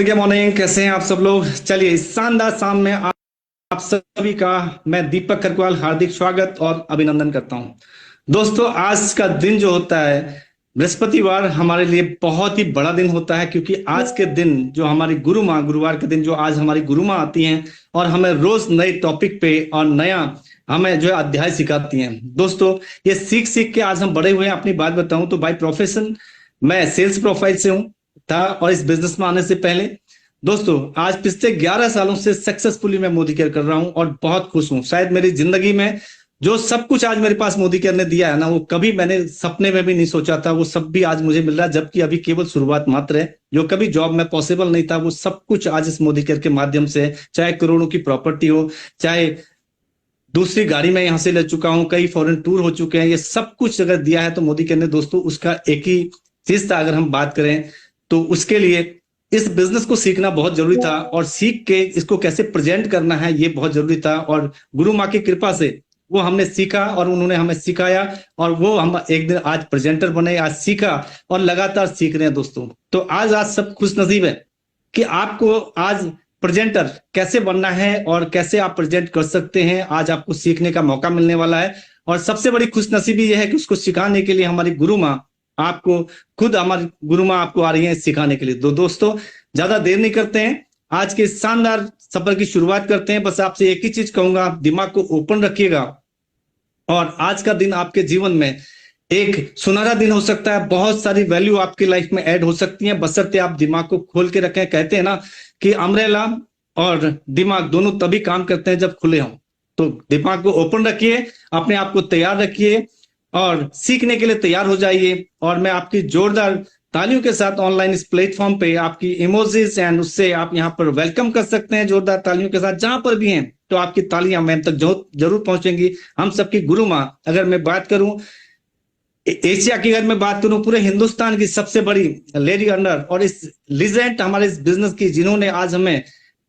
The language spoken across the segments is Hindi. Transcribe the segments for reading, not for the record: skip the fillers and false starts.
गुड मॉर्निंग, कैसे हैं आप सब लोग। चलिए, इस शानदार शाम में आप सभी का मैं दीपक करकवाल हार्दिक स्वागत और अभिनंदन करता हूं। दोस्तों, आज का दिन जो होता है बृहस्पतिवार, हमारे लिए बहुत ही बड़ा दिन होता है, क्योंकि आज के दिन जो हमारी गुरु माँ, गुरुवार के दिन जो आज हमारी गुरु माँ आती हैं और हमें रोज नए टॉपिक पे और नया हमें जो है अध्याय सिखाती हैं। दोस्तों, ये सीख सीख के आज हम बड़े हुए हैं। अपनी बात बताऊं तो बाय प्रोफेशन मैं सेल्स प्रोफाइल से हूं था, और इस बिजनेस में आने से पहले दोस्तों आज पिछले 11 सालों से सक्सेसफुली मैं मोदी केयर कर रहा हूं और बहुत खुश हूं। शायद मेरी जिंदगी में जो सब कुछ आज मेरे पास मोदी केयर ने दिया है ना, वो कभी मैंने सपने में भी नहीं सोचा था, वो सब भी आज मुझे मिल रहा है। जबकि अभी केवल शुरुआत मात्र है। जो कभी जॉब में पॉसिबल नहीं था, वो सब कुछ आज इस मोदी केयर के माध्यम से, चाहे करोड़ों की प्रॉपर्टी हो, चाहे दूसरी गाड़ी में यहां से ले चुका हूं, कई फॉरेन टूर हो चुके हैं, ये सब कुछ अगर दिया है तो मोदी केयर ने दोस्तों, उसका एक ही चीज था। अगर हम बात करें तो उसके लिए इस बिजनेस को सीखना बहुत जरूरी था, और सीख के इसको कैसे प्रेजेंट करना है ये बहुत जरूरी था। और गुरु माँ की कृपा से वो हमने सीखा और उन्होंने हमें सिखाया, और वो हम एक दिन आज प्रेजेंटर बने, आज सीखा और लगातार सीख रहे हैं दोस्तों। तो आज सब खुश नसीब है कि आपको आज प्रेजेंटर कैसे बनना है और कैसे आप प्रेजेंट कर सकते हैं, आज आपको सीखने का मौका मिलने वाला है। और सबसे बड़ी खुशनसीबी यह है कि उसको सिखाने के लिए हमारी गुरु माँ आपको, खुद हमारी गुरु माँ आपको आ रही है सिखाने के लिए। दोस्तों, ज्यादा देर नहीं करते हैं, आज के शानदार सफर की शुरुआत करते हैं। बस आपसे एक ही चीज कहूंगा, आप दिमाग को ओपन रखिएगा, और आज का दिन आपके जीवन में एक सुनहरा दिन हो सकता है। बहुत सारी वैल्यू आपकी लाइफ में ऐड हो सकती है, बशर्ते आप दिमाग को खोल के रखें। कहते हैं ना कि अम्ब्रेला और दिमाग दोनों तभी काम करते हैं जब खुले हों। तो दिमाग को ओपन रखिए, अपने आप को तैयार रखिए और सीखने के लिए तैयार हो जाइए। और मैं आपकी जोरदार तालियों के साथ ऑनलाइन इस प्लेटफॉर्म पे आपकी इमोजीज एंड उससे आप यहाँ पर वेलकम कर सकते हैं जोरदार तालियों के साथ। जहां पर भी हैं तो आपकी तालियां मैम तक जरूर पहुंचेंगी। हम सबकी गुरु माँ, अगर मैं बात करूं एशिया की, अगर मैं बात करूं पूरे हिंदुस्तान की सबसे बड़ी लेडी अर्नर और इस लीजेंड हमारे इस बिजनेस की, जिन्होंने आज हमें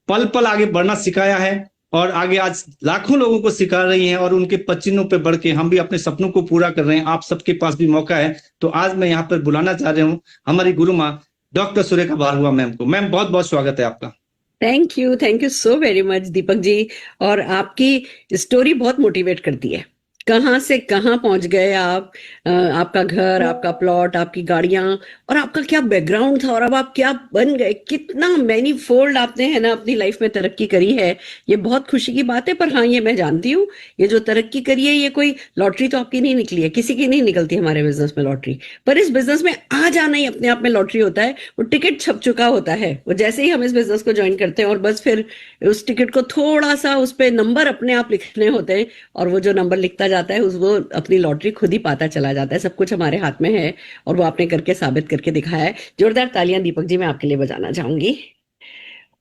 पल पल आगे बढ़ना सिखाया है और आगे आज लाखों लोगों को सिखा रही हैं, और उनके पसीनों पे बढ़ के हम भी अपने सपनों को पूरा कर रहे हैं। आप सबके पास भी मौका है। तो आज मैं यहाँ पर बुलाना चाह रहा हूँ हमारी गुरु माँ डॉक्टर सुरेखा भारद्वाज मैम को। मैम, बहुत बहुत स्वागत है आपका। Thank you so very much Deepak ji. और आपकी स्टोरी बहुत मोटिवेट करती है। कहाँ से कहाँ पहुंच गए आप, आपका घर, आपका प्लॉट, आपकी गाड़ियां, और आपका क्या बैकग्राउंड था और अब आप क्या बन गए। कितना मैनी फोल्ड आपने है ना अपनी लाइफ में तरक्की करी है। ये बहुत खुशी की बात है। पर हाँ, ये मैं जानती हूँ, ये जो तरक्की करी है ये कोई लॉटरी तो आपकी नहीं निकली है, किसी की नहीं निकलती हमारे बिजनेस में लॉटरी। पर इस बिजनेस में आ जाना ही अपने आप में लॉटरी होता है। वो टिकट छप चुका होता है, वो जैसे ही हम इस बिजनेस को ज्वाइन करते हैं, और बस फिर उस टिकट को थोड़ा सा उस पर नंबर अपने आप लिखने होते हैं, और वो जो नंबर लिखता जाता है उसको अपनी लॉटरी खुद ही पाता चला जाता है। सब कुछ हमारे हाथ में है और वो आपने करके साबित करके दिखाया है। जोरदार तालियां दीपक जी मैं आपके लिए बजाना चाहूंगी।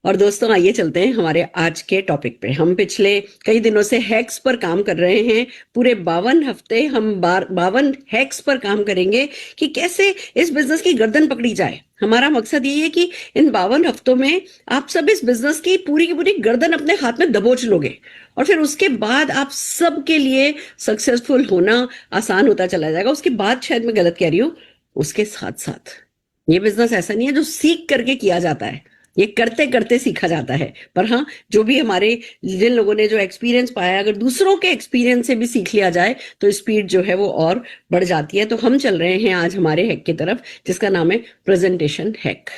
और दोस्तों, आइए चलते हैं हमारे आज के टॉपिक पे। हम पिछले कई दिनों से हैक्स पर काम कर रहे हैं। पूरे 52 हफ्ते हम 52 हैक्स पर काम करेंगे कि कैसे इस बिजनेस की गर्दन पकड़ी जाए। हमारा मकसद ये है कि इन 52 हफ्तों में आप सब इस बिजनेस की पूरी गर्दन अपने हाथ में दबोच लोगे, और फिर उसके बाद आप सबके लिए सक्सेसफुल होना आसान होता चला जाएगा। उसके बाद, शायद मैं गलत कह रही हूं, उसके साथ साथ ये बिजनेस ऐसा नहीं है जो सीख करके किया जाता है, ये करते करते सीखा जाता है। पर हाँ, जो भी हमारे, जिन लोगों ने जो एक्सपीरियंस पाया, अगर दूसरों के एक्सपीरियंस से भी सीख लिया जाए तो स्पीड जो है वो और बढ़ जाती है। तो हम चल रहे हैं आज हमारे हैक की तरफ, जिसका नाम है प्रेजेंटेशन हैक।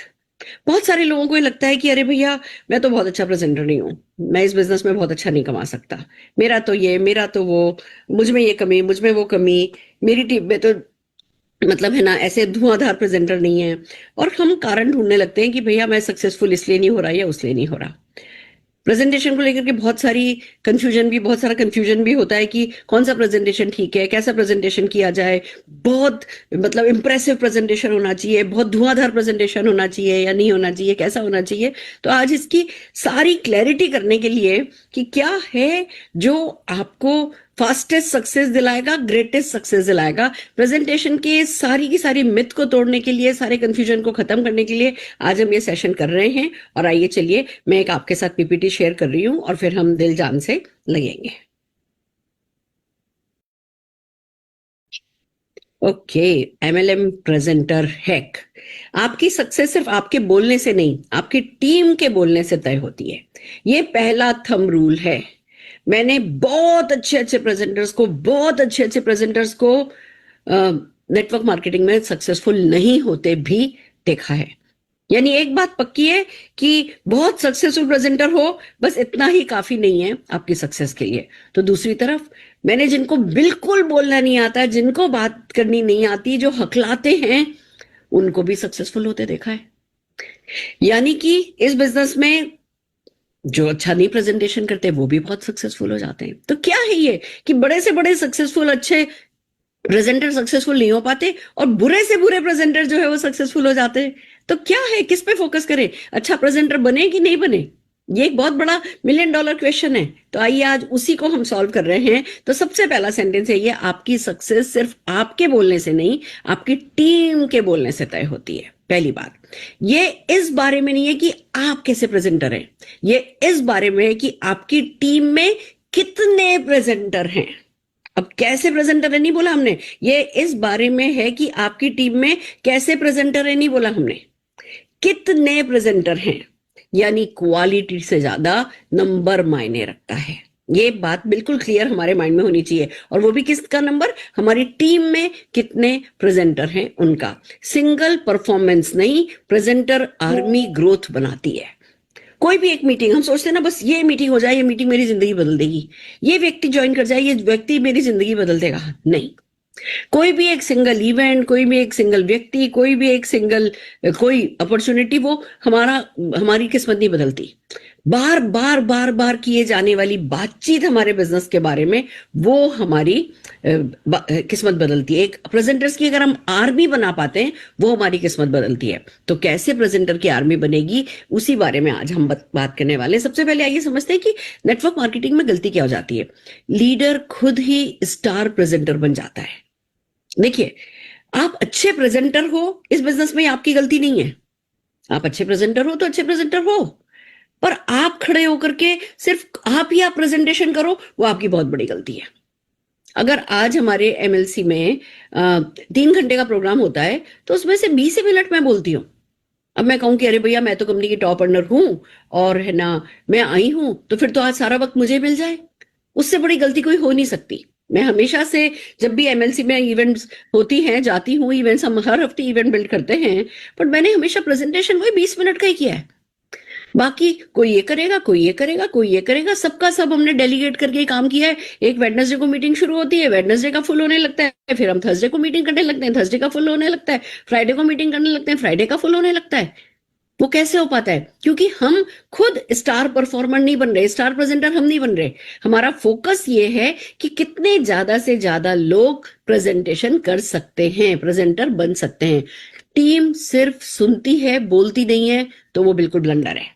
बहुत सारे लोगों को ये लगता है कि अरे भैया, मैं तो बहुत अच्छा प्रेजेंटर नहीं हूँ, मैं इस बिजनेस में बहुत अच्छा नहीं कमा सकता, मेरा तो ये, मेरा तो वो, मुझ में ये कमी, मुझ में वो कमी, मेरी टीम में तो मतलब है ना ऐसे धुआंधार प्रेजेंटर नहीं है। और हम कारण ढूंढने लगते हैं कि भैया मैं सक्सेसफुल इसलिए नहीं हो रहा या उसलिए नहीं हो रहा। प्रेजेंटेशन को लेकर के बहुत सारा कंफ्यूजन भी होता है कि कौन सा प्रेजेंटेशन ठीक है, कैसा प्रेजेंटेशन किया जाए। बहुत मतलब इंप्रेसिव प्रेजेंटेशन होना चाहिए, बहुत धुआंधार प्रेजेंटेशन होना चाहिए या नहीं होना चाहिए, कैसा होना चाहिए। तो आज इसकी सारी क्लैरिटी करने के लिए कि क्या है जो आपको फास्टेस्ट सक्सेस दिलाएगा, ग्रेटेस्ट सक्सेस दिलाएगा, प्रेजेंटेशन के सारी की सारी मिथ को तोड़ने के लिए, सारे कंफ्यूजन को खत्म करने के लिए आज हम ये सेशन कर रहे हैं। और आइए चलिए, मैं एक आपके साथ पीपीटी शेयर कर रही हूं और फिर हम दिल जान से लगेंगे। Okay, MLM presenter hack. आपकी सक्सेस सिर्फ आपके बोलने से नहीं, आपकी टीम के बोलने से तय होती है। ये पहला थंब रूल है। मैंने बहुत अच्छे अच्छे प्रेजेंटर्स को नेटवर्क मार्केटिंग में सक्सेसफुल नहीं होते भी देखा है। यानी एक बात पक्की है कि बहुत सक्सेसफुल प्रेजेंटर हो, बस इतना ही काफी नहीं है आपकी सक्सेस के लिए। तो दूसरी तरफ मैंने जिनको बिल्कुल बोलना नहीं आता, जिनको बात करनी नहीं आती, जो हकलाते हैं, उनको भी सक्सेसफुल होते देखा है। यानी कि इस बिजनेस में जो अच्छा नहीं प्रेजेंटेशन करते वो भी बहुत सक्सेसफुल हो जाते हैं। तो क्या है ये कि बड़े से बड़े सक्सेसफुल अच्छे प्रेजेंटर सक्सेसफुल नहीं हो पाते और बुरे से बुरे प्रेजेंटर जो है वो सक्सेसफुल हो जाते हैं। तो क्या है, किस पे फोकस करें? अच्छा प्रेजेंटर बने कि नहीं बने, ये एक बहुत बड़ा $1,000,000 क्वेश्चन है। तो आइए आज उसी को हम सॉल्व कर रहे हैं। तो सबसे पहला सेंटेंस है ये, आपकी सक्सेस सिर्फ आपके बोलने से नहीं, आपकी टीम के बोलने से तय होती है। पहली बात, ये इस बारे में नहीं है कि आप कैसे प्रेजेंटर हैं, ये इस बारे में है कि आपकी टीम में कितने प्रेजेंटर हैं। अब कैसे प्रेजेंटर है नहीं बोला हमने, ये इस बारे में है कि आपकी टीम में कैसे प्रेजेंटर है नहीं बोला हमने, कितने प्रेजेंटर हैं। यानी क्वालिटी से ज्यादा नंबर मायने रखता है। ये बात बिल्कुल क्लियर हमारे माइंड में होनी चाहिए। और वो भी किसका नंबर, हमारी टीम में कितने प्रेजेंटर हैं उनका। सिंगल परफॉर्मेंस नहीं, प्रेजेंटर आर्मी ग्रोथ बनाती है। कोई भी एक मीटिंग हम सोचते हैं ना, बस ये मीटिंग हो जाए, ये मीटिंग मेरी जिंदगी बदल देगी, ये व्यक्ति ज्वाइन कर जाए, ये व्यक्ति मेरी जिंदगी बदल देगा। नहीं, कोई भी एक सिंगल इवेंट, कोई भी एक सिंगल व्यक्ति, कोई भी एक सिंगल कोई अपॉर्चुनिटी, वो हमारी किस्मत नहीं बदलती। बार बार बार बार किए जाने वाली बातचीत हमारे बिजनेस के बारे में, वो हमारी किस्मत बदलती है। एक प्रेजेंटर्स की अगर हम आर्मी बना पाते हैं, वो हमारी किस्मत बदलती है। तो कैसे प्रेजेंटर की आर्मी बनेगी, उसी बारे में आज हम बात करने वाले हैं। सबसे पहले आइए समझते हैं कि नेटवर्क मार्केटिंग में गलती क्या हो जाती है। लीडर खुद ही स्टार प्रेजेंटर बन जाता है। देखिए, आप अच्छे प्रेजेंटर हो इस बिजनेस में, आपकी गलती नहीं है। आप अच्छे प्रेजेंटर हो तो अच्छे प्रेजेंटर हो, पर आप खड़े होकर के सिर्फ आप प्रेजेंटेशन करो, वो आपकी बहुत बड़ी गलती है। अगर आज हमारे एमएलसी में 3 घंटे का प्रोग्राम होता है, तो उसमें से 20 मिनट मैं बोलती हूँ। अब मैं कहूं कि अरे भैया मैं तो कंपनी की टॉप अर्नर हूं और है ना मैं आई हूं, तो फिर तो आज सारा वक्त मुझे मिल जाए, उससे बड़ी गलती कोई हो नहीं सकती। मैं हमेशा से जब भी एमएलसी में इवेंट्स होती हैं, जाती हूँ इवेंट्स, हम हर हफ्ते इवेंट बिल्ड करते हैं, पर मैंने हमेशा प्रेजेंटेशन वही 20 मिनट का ही किया है। बाकी कोई ये करेगा, कोई ये करेगा, कोई ये करेगा, सबका सब हमने डेलीगेट करके काम किया है। एक वेडनेसडे को मीटिंग शुरू होती है, वेडनेसडे का फुल होने लगता है, फिर हम थर्सडे को मीटिंग करने लगते हैं, थर्सडे का फुल होने लगता है, फ्राइडे को मीटिंग करने लगते हैं, फ्राइडे का फुल होने लगता है। वो कैसे हो पाता है? क्योंकि हम खुद स्टार परफॉर्मर नहीं बन रहे, स्टार प्रेजेंटर हम नहीं बन रहे। हमारा फोकस ये है कि कितने ज्यादा से ज्यादा लोग प्रेजेंटेशन कर सकते हैं, प्रेजेंटर बन सकते हैं। टीम सिर्फ सुनती है, बोलती नहीं है, तो वो बिल्कुल ब्लंडर है।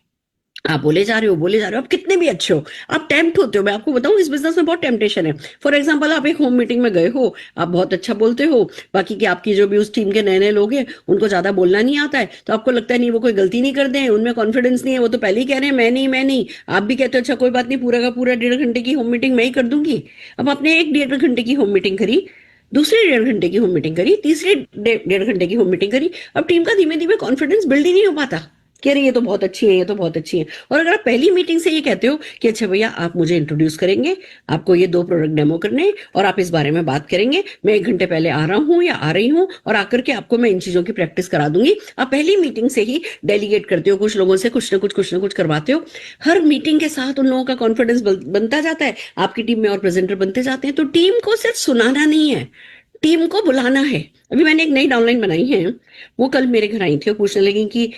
आप बोले जा रहे हो, आप कितने भी अच्छे हो, आप टेम्प्ट होते हो। मैं आपको बताऊं, इस बिजनेस में बहुत टेम्पटेशन है। फॉर एग्जांपल, आप एक होम मीटिंग में गए हो, आप बहुत अच्छा बोलते हो, बाकी की आपकी जो भी उस टीम के नए नए लोग हैं, उनको ज्यादा बोलना नहीं आता है, तो आपको लगता है नहीं वो कोई गलती नहीं करते हैं, उनमें कॉन्फिडेंस नहीं है, वो तो पहले ही कह रहे हैं मैं नहीं। आप भी कहते हो अच्छा कोई बात नहीं, पूरा का पूरा 1.5 घंटे की होम मीटिंग मैं ही कर दूंगी। अब आपने एक 1.5 घंटे की होम मीटिंग करी, दूसरी 1.5 घंटे की होम मीटिंग करी, तीसरी 1.5 घंटे की होम मीटिंग करी, अब टीम का धीमे धीमे कॉन्फिडेंस बिल्ड ही नहीं हो पाता कि अरे ये तो बहुत अच्छी है, ये तो बहुत अच्छी है। और अगर आप पहली मीटिंग से ये कहते हो कि अच्छा भैया आप मुझे इंट्रोड्यूस करेंगे, आपको ये 2 प्रोडक्ट डेमो करने और आप इस बारे में बात करेंगे, मैं 1 घंटे पहले आ रहा हूँ या आ रही हूँ और आकर के आपको मैं इन चीजों की प्रैक्टिस करा दूंगी। आप पहली मीटिंग से ही डेलीगेट करते हो, कुछ लोगों से कुछ ना कुछ करवाते हो। हर मीटिंग के साथ उन लोगों का कॉन्फिडेंस बनता जाता है, आपकी टीम में और प्रेजेंटर बनते जाते हैं। तो टीम को सिर्फ सुनाना नहीं है, टीम को बुलाना है। अभी मैंने एक नई डाउनलाइन बनाई है, वो कल मेरे घर आई थी और पूछने लगी कि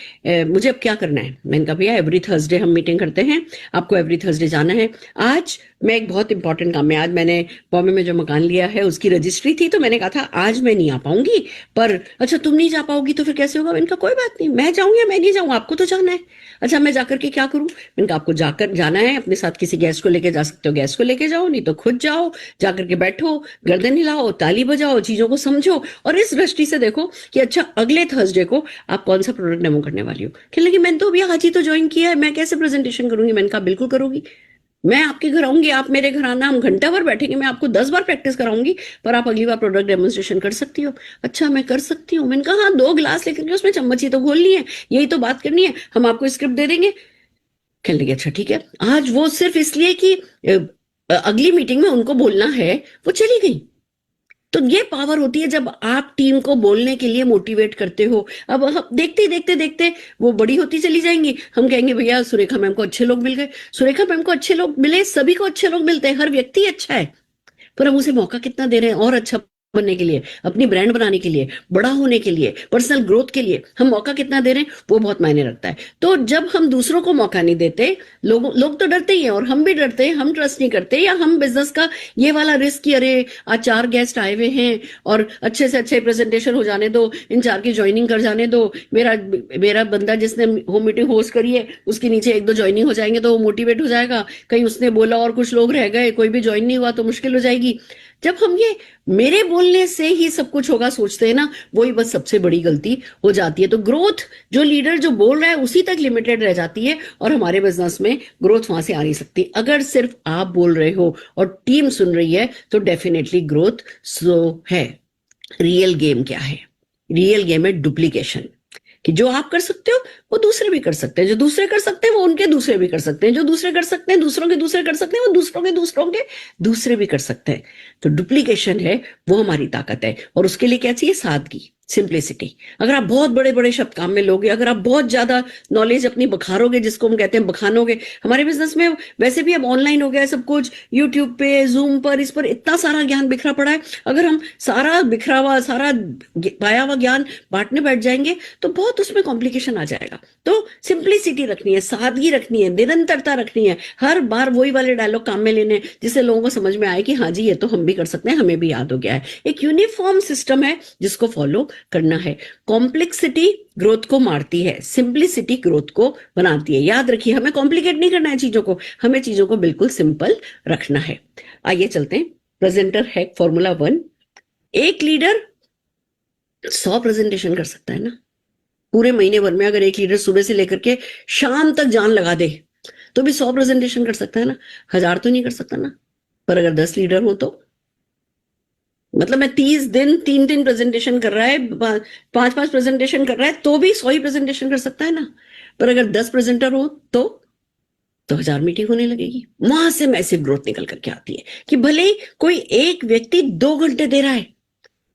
मुझे अब क्या करना है। मैंने कहा भैया एवरी थर्सडे हम मीटिंग करते हैं, आपको एवरी थर्सडे जाना है। आज मैं एक बहुत इंपॉर्टेंट काम में, आज मैंने बॉम्बे में जो मकान लिया है उसकी रजिस्ट्री थी, तो मैंने कहा था आज मैं नहीं आ पाऊंगी। पर अच्छा तुम नहीं जा पाओगी तो फिर कैसे होगा? मैंने कहा कोई बात नहीं, मैं जाऊँ या मैं नहीं जाऊँ, आपको तो जाना है। अच्छा मैं जाकर के क्या करूं? मैंने कहा आपको जाकर जाना है, अपने साथ किसी गेस्ट को लेके जा सकते हो, गेस्ट को लेके जाओ, नहीं तो खुद जाओ, जाकर के बैठो, गर्दन हिलाओ, ताली बजाओ, चीजों को समझो और इस दृष्टि से देखो कि अच्छा अगले थर्सडे को आप कौन सा प्रोडक्ट डेमो करने वाली हो। कहने लगी मैंने तो अभी आज ही तो ज्वाइन किया है, मैं कैसे प्रेजेंटेशन करूंगी? मैंने कहा बिल्कुल करूंगी, मैं आपके घर आऊंगी, आप मेरे घर आना, हम घंटा भर बैठेंगे, मैं आपको 10 बार प्रैक्टिस कराऊंगी, पर आप अगली बार प्रोडक्ट डेमोन्स्ट्रेशन कर सकती हो। अच्छा, मैं कर सकती हूँ। मैंने कहा हाँ, 2 गिलास लेकर के उसमें चम्मच ही तो घोलनी है, यही तो बात करनी है, हम आपको स्क्रिप्ट दे देंगे। कहने लगे अच्छा ठीक है। आज वो सिर्फ इसलिए कि अगली मीटिंग में उनको बोलना है, वो चली गई। तो ये पावर होती है जब आप टीम को बोलने के लिए मोटिवेट करते हो। अब हम देखते देखते देखते वो बड़ी होती चली जाएंगी, हम कहेंगे भैया सुरेखा मैम को अच्छे लोग मिल गए, सुरेखा मैम को अच्छे लोग मिले, सभी को अच्छे लोग मिलते हैं, हर व्यक्ति अच्छा है, पर हम उसे मौका कितना दे रहे हैं और अच्छा बनने के लिए, अपनी ब्रांड बनाने के लिए, बड़ा होने के लिए, पर्सनल ग्रोथ के लिए हम मौका कितना दे रहे हैं, वो बहुत मायने रखता है। तो जब हम दूसरों को मौका नहीं देते, लोग तो डरते ही हैं और हम भी डरते हैं, हम ट्रस्ट नहीं करते, या हम बिजनेस का ये वाला रिस्क कि अरे आज 4 गेस्ट आए हुए हैं और अच्छे से अच्छे प्रेजेंटेशन हो जाने दो, इन 4 की ज्वाइनिंग कर जाने दो, मेरा मेरा बंदा जिसने होम मीटिंग होस्ट करी है उसके नीचे 1-2 ज्वाइनिंग हो जाएंगे तो वो मोटिवेट हो जाएगा, कहीं उसने बोला और कुछ लोग रह गए, कोई भी ज्वाइन नहीं हुआ तो मुश्किल हो जाएगी। जब हम ये मेरे बोलने से ही सब कुछ होगा सोचते हैं ना, वही बस सबसे बड़ी गलती हो जाती है। तो ग्रोथ जो लीडर जो बोल रहा है उसी तक लिमिटेड रह जाती है और हमारे बिजनेस में ग्रोथ वहां से आ नहीं सकती। अगर सिर्फ आप बोल रहे हो और टीम सुन रही है तो डेफिनेटली ग्रोथ स्लो है। रियल गेम क्या है? रियल गेम है डुप्लीकेशन, कि जो आप कर सकते हो वो दूसरे भी कर सकते हैं, जो दूसरे कर सकते हैं वो उनके दूसरे भी कर सकते हैं, जो दूसरे कर सकते हैं दूसरों के दूसरे कर सकते हैं, वो दूसरों के दूसरे भी कर सकते हैं। तो डुप्लीकेशन है वो हमारी ताकत है, और उसके लिए क्या चाहिए? सादगी, सिंप्लिसिटी। अगर आप बहुत बड़े बड़े शब्द काम में लोगे, अगर आप बहुत ज्यादा नॉलेज अपनी बखारोगे, जिसको हम कहते हैं बखानोगे, हमारे बिजनेस में वैसे भी अब ऑनलाइन हो गया है सब कुछ, यूट्यूब पे, जूम पर, इस पर इतना सारा ज्ञान बिखरा पड़ा है, अगर हम सारा बिखरा हुआ, सारा पाया हुआ ज्ञान बांटने बैठ जाएंगे तो बहुत उसमें कॉम्प्लिकेशन आ जाएगा। तो सिंप्लिसिटी रखनी है, सादगी रखनी है, निरंतरता रखनी है, हर बार वही वाले डायलॉग काम में लेने, जिससे लोगों को समझ में आए कि हाँ जी ये तो हम भी कर सकते हैं, हमें भी याद हो गया है। एक यूनिफॉर्म सिस्टम है जिसको फॉलो करना है। कॉम्प्लेक्सिटी ग्रोथ को मारती है, सिंप्लिसिटी ग्रोथ को बनाती है। याद रखिए, हमें कॉम्प्लिकेट नहीं करना है चीजों को, हमें चीजों को बिल्कुल सिंपल रखना है। आइए चलते हैं प्रेजेंटर हैक फॉर्मूला 1। एक लीडर 100 प्रेजेंटेशन कर सकता है ना, पूरे महीने भर में अगर एक लीडर सुबह से लेकर के शाम तक जान लगा दे तो भी 100 प्रेजेंटेशन कर सकता है ना, 1000 तो नहीं कर सकता ना। पर अगर 10 लीडर हो तो मतलब मैं 30 दिन 3-3 प्रेजेंटेशन कर रहा है, 5-5 प्रेजेंटेशन कर रहा है तो भी 100 ही प्रेजेंटेशन कर सकता है ना। पर अगर 10 प्रेजेंटर हो तो 1000 मीटिंग होने लगेगी। वहां से मैसिव ग्रोथ निकल करके आती है कि भले ही कोई एक व्यक्ति 2 घंटे दे रहा है,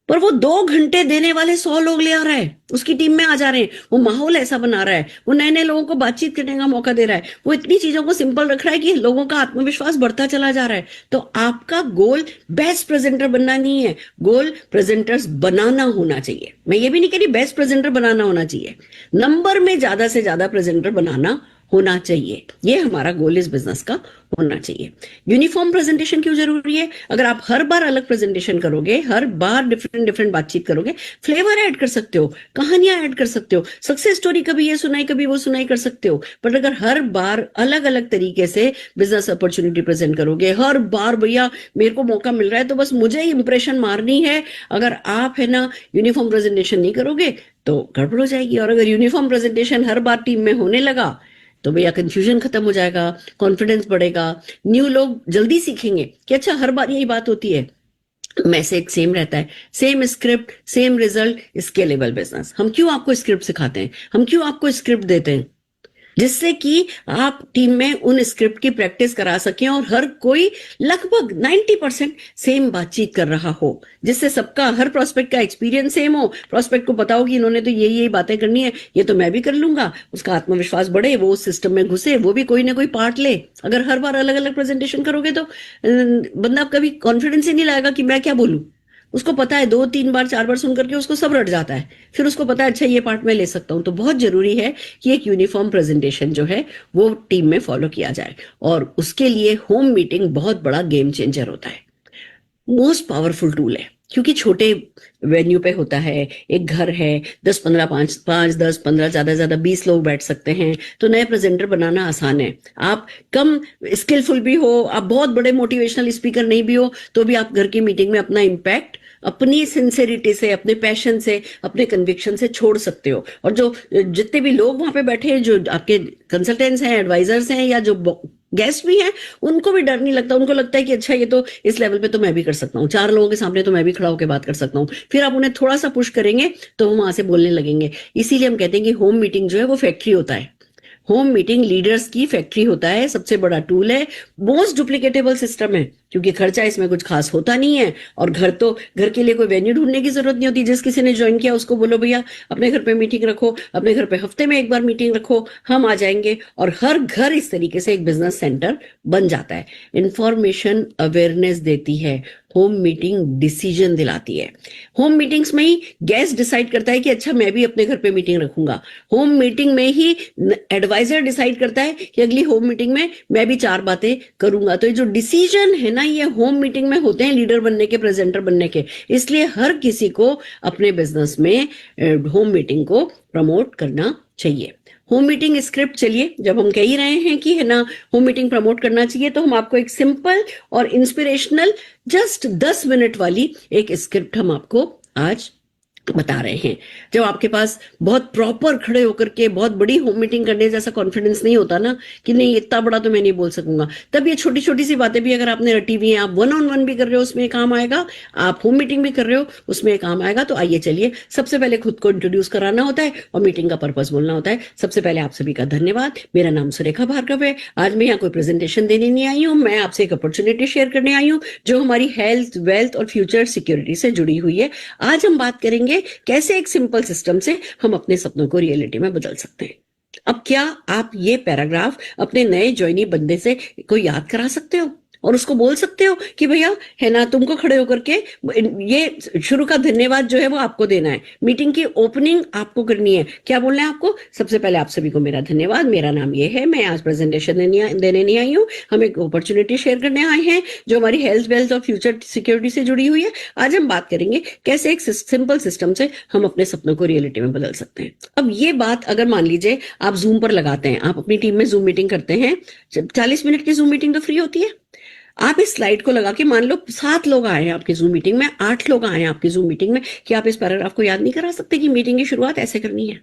पर वो 2 घंटे देने वाले 100 लोग ले आ रहा है, उसकी टीम में आ जा रहे हैं, वो माहौल ऐसा बना रहा है, वो नए नए लोगों को बातचीत करने का मौका दे रहा है, वो इतनी चीजों को सिंपल रख रहा है कि लोगों का आत्मविश्वास बढ़ता चला जा रहा है। तो आपका गोल बेस्ट प्रेजेंटर बनना नहीं है, गोल प्रेजेंटर्स बनाना होना चाहिए। मैं ये भी नहीं कह रही बेस्ट प्रेजेंटर बनाना होना चाहिए, नंबर में ज्यादा से ज्यादा प्रेजेंटर बनाना होना चाहिए। ये हमारा गोल इस बिजनेस का होना चाहिए। यूनिफॉर्म प्रेजेंटेशन क्यों जरूरी है? अगर आप हर बार अलग प्रेजेंटेशन करोगे, हर बार डिफरेंट डिफरेंट बातचीत करोगे, फ्लेवर ऐड कर सकते हो, कहानियां ऐड कर सकते हो, सक्सेस स्टोरी कभी ये सुनाई कभी वो सुनाई कर सकते हो। पर अगर हर बार अलग अलग तरीके से बिजनेस अपॉर्चुनिटी प्रेजेंट करोगे, हर बार भैया मेरे को मौका मिल रहा है तो बस मुझे ही इंप्रेशन मारनी है, अगर आप है ना यूनिफॉर्म प्रेजेंटेशन नहीं करोगे तो गड़बड़ हो जाएगी। और अगर यूनिफॉर्म प्रेजेंटेशन हर बार टीम में होने लगा तो भैया कंफ्यूजन खत्म हो जाएगा, कॉन्फिडेंस बढ़ेगा, न्यू लोग जल्दी सीखेंगे कि अच्छा हर बार यही बात होती है, मैसेज सेम रहता है, same script same result, scalable business. हम क्यों आपको स्क्रिप्ट सिखाते हैं, हम क्यों आपको स्क्रिप्ट देते हैं? जिससे कि आप टीम में उन स्क्रिप्ट की प्रैक्टिस करा सकें और हर कोई लगभग 90% सेम बातचीत कर रहा हो, जिससे सबका हर प्रोस्पेक्ट का एक्सपीरियंस सेम हो, प्रोस्पेक्ट को पता हो कि इन्होंने तो यही बातें करनी है, ये तो मैं भी कर लूंगा, उसका आत्मविश्वास बढ़े, वो उस सिस्टम में घुसे, वो भी कोई ना कोई पार्ट ले। अगर हर बार अलग अलग प्रेजेंटेशन करोगे तो बंदा कभी कॉन्फिडेंस ही नहीं लाएगा कि मैं क्या बोलूं। उसको पता है 2-3 बार 4 बार सुन करके उसको सब रट जाता है, फिर उसको पता है अच्छा ये पार्ट मैं ले सकता हूं। तो बहुत जरूरी है कि एक यूनिफॉर्म प्रेजेंटेशन जो है वो टीम में फॉलो किया जाए, और उसके लिए होम मीटिंग बहुत बड़ा गेम चेंजर होता है, मोस्ट पावरफुल टूल है। क्योंकि छोटे वेन्यू पे होता है, एक घर है, 10-15 5 10 15 ज्यादा 20 लोग बैठ सकते हैं, तो नए प्रेजेंटर बनाना आसान है। आप कम स्किलफुल भी हो, आप बहुत बड़े मोटिवेशनल स्पीकर नहीं भी हो, तो भी आप घर की मीटिंग में अपना इम्पैक्ट अपनी सिंसेरिटी से, अपने पैशन से, अपने कन्विक्शन से छोड़ सकते हो। और जो जितने भी लोग वहां पे बैठे हैं, जो आपके कंसल्टेंट्स हैं, एडवाइजर्स हैं, या जो गेस्ट भी हैं, उनको भी डर नहीं लगता। उनको लगता है कि अच्छा, ये तो इस लेवल पे तो मैं भी कर सकता हूँ, 4 लोगों के सामने तो मैं भी खड़ा होकर बात कर सकता हूँ। फिर आप उन्हें थोड़ा सा पुश करेंगे तो वो वहां से बोलने लगेंगे। इसीलिए हम कहते हैं कि होम मीटिंग जो है वो फैक्ट्री होता है। होम मीटिंग लीडर्स की फैक्ट्री होता है, सबसे बड़ा टूल है, मोस्ट डुप्लीकेटेबल सिस्टम है, क्योंकि खर्चा इसमें कुछ खास होता नहीं है। और घर के लिए कोई वेन्यू ढूंढने की जरूरत नहीं होती। जिस किसी ने ज्वाइन किया उसको बोलो भैया अपने घर पे मीटिंग रखो, अपने घर पे हफ्ते में एक बार मीटिंग रखो, हम आ जाएंगे। और हर घर इस तरीके से एक बिजनेस सेंटर बन जाता है। इंफॉर्मेशन अवेयरनेस देती है, होम मीटिंग डिसीजन दिलाती है। होम मीटिंग्स में ही गेस्ट डिसाइड करता है कि अच्छा, मैं भी अपने घर पे मीटिंग रखूंगा। होम मीटिंग में ही एडवाइजर डिसाइड करता है कि अगली होम मीटिंग में मैं भी 4 बातें करूंगा। तो ये जो डिसीजन है ना, ये होम मीटिंग में होते हैं, लीडर बनने के, प्रेजेंटर बनने के। इसलिए हर किसी को अपने बिजनेस में होम मीटिंग को प्रमोट करना चाहिए। होम मीटिंग स्क्रिप्ट, चलिए जब हम कह ही रहे हैं कि है ना होम मीटिंग प्रमोट करना चाहिए, तो हम आपको एक सिंपल और इंस्पिरेशनल जस्ट 10 मिनट वाली एक स्क्रिप्ट हम आपको आज बता रहे हैं। जब आपके पास बहुत प्रॉपर खड़े होकर के बहुत बड़ी होम मीटिंग करने जैसा कॉन्फिडेंस नहीं होता ना, कि नहीं इतना बड़ा तो मैं नहीं बोल सकूंगा, तब ये छोटी छोटी सी बातें भी अगर आपने रटी हुई हैं, आप 1-on-1 भी कर रहे हो उसमें काम आएगा, आप होम मीटिंग भी कर रहे हो उसमें काम आएगा। तो आइए चलिए, सबसे पहले खुद को इंट्रोड्यूस कराना होता है और मीटिंग का पर्पस बोलना होता है। सबसे पहले आप सभी का धन्यवाद। मेरा नाम सुरेखा भार्गव है। आज मैं यहाँ कोई प्रेजेंटेशन देने नहीं आई हूँ, मैं आपसे एक अपॉर्चुनिटी शेयर करने आई हूँ जो हमारी हेल्थ, वेल्थ और फ्यूचर सिक्योरिटी से जुड़ी हुई है। आज हम बात करेंगे कैसे एक सिंपल सिस्टम से हम अपने सपनों को रियलिटी में बदल सकते हैं। अब क्या आप ये पैराग्राफ अपने नए ज्वाइनी बंदे से कोई याद करा सकते हो और उसको बोल सकते हो कि भैया है ना, तुमको खड़े होकर के ये शुरू का धन्यवाद जो है वो आपको देना है, मीटिंग की ओपनिंग आपको करनी है। क्या बोलना है आपको? सबसे पहले आप सभी को मेरा धन्यवाद, मेरा नाम ये है, मैं आज प्रेजेंटेशन देने नहीं आई हूँ, हम एक अपॉर्चुनिटी शेयर करने आए हैं जो हमारी हेल्थ, वेल्थ और फ्यूचर सिक्योरिटी से जुड़ी हुई है। आज हम बात करेंगे कैसे एक सिंपल सिस्टम से हम अपने सपनों को रियलिटी में बदल सकते हैं। अब ये बात अगर मान लीजिए आप जूम पर लगाते हैं, आप अपनी टीम में जूम मीटिंग करते हैं, 40 मिनट की जूम मीटिंग तो फ्री होती है। आप इस स्लाइड को लगा के, मान लो 7 लोग आए हैं आपकी जूम मीटिंग में, 8 लोग आए हैं आपकी जूम मीटिंग में, कि आप इस पैराग्राफ को याद नहीं करा सकते कि मीटिंग की शुरुआत ऐसे करनी है?